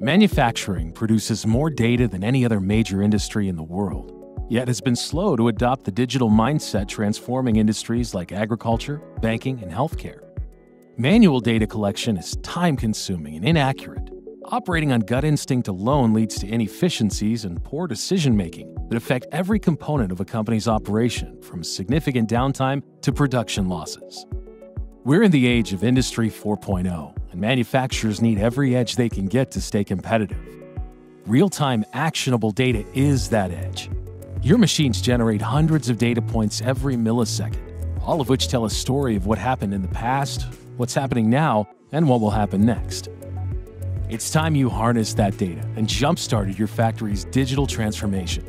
Manufacturing produces more data than any other major industry in the world, yet has been slow to adopt the digital mindset transforming industries like agriculture, banking, and healthcare. Manual data collection is time-consuming and inaccurate. Operating on gut instinct alone leads to inefficiencies and poor decision-making that affect every component of a company's operation, from significant downtime to production losses. We're in the age of Industry 4.0, and manufacturers need every edge they can get to stay competitive. Real-time, actionable data is that edge. Your machines generate hundreds of data points every millisecond, all of which tell a story of what happened in the past, what's happening now, and what will happen next. It's time you harness that data and jump-started your factory's digital transformation.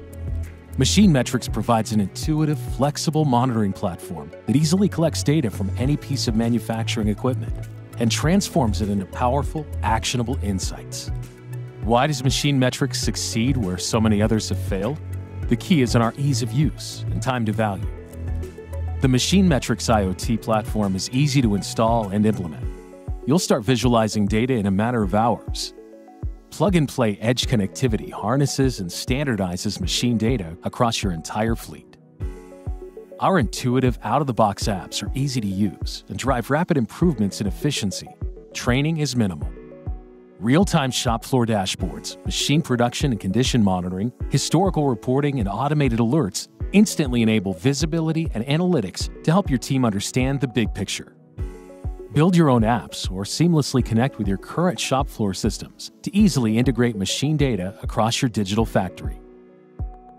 MachineMetrics provides an intuitive, flexible monitoring platform that easily collects data from any piece of manufacturing equipment and transforms it into powerful, actionable insights. Why does MachineMetrics succeed where so many others have failed? The key is in our ease of use and time to value. The MachineMetrics IoT platform is easy to install and implement. You'll start visualizing data in a matter of hours. Plug-and-play edge connectivity harnesses and standardizes machine data across your entire fleet. Our intuitive, out-of-the-box apps are easy to use and drive rapid improvements in efficiency. Training is minimal. Real-time shop floor dashboards, machine production and condition monitoring, historical reporting, and automated alerts instantly enable visibility and analytics to help your team understand the big picture. Build your own apps or seamlessly connect with your current shop floor systems to easily integrate machine data across your digital factory.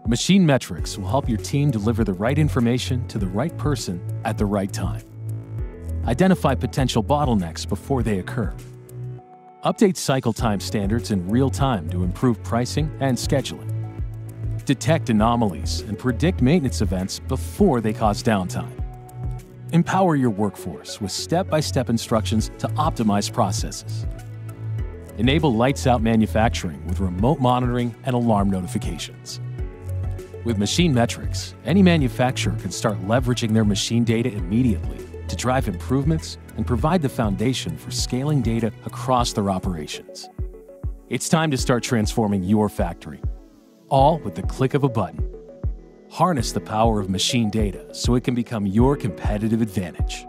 MachineMetrics will help your team deliver the right information to the right person at the right time. Identify potential bottlenecks before they occur. Update cycle time standards in real time to improve pricing and scheduling. Detect anomalies and predict maintenance events before they cause downtime. Empower your workforce with step-by-step instructions to optimize processes. Enable lights-out manufacturing with remote monitoring and alarm notifications. With MachineMetrics, any manufacturer can start leveraging their machine data immediately to drive improvements and provide the foundation for scaling data across their operations. It's time to start transforming your factory, all with the click of a button. Harness the power of machine data so it can become your competitive advantage.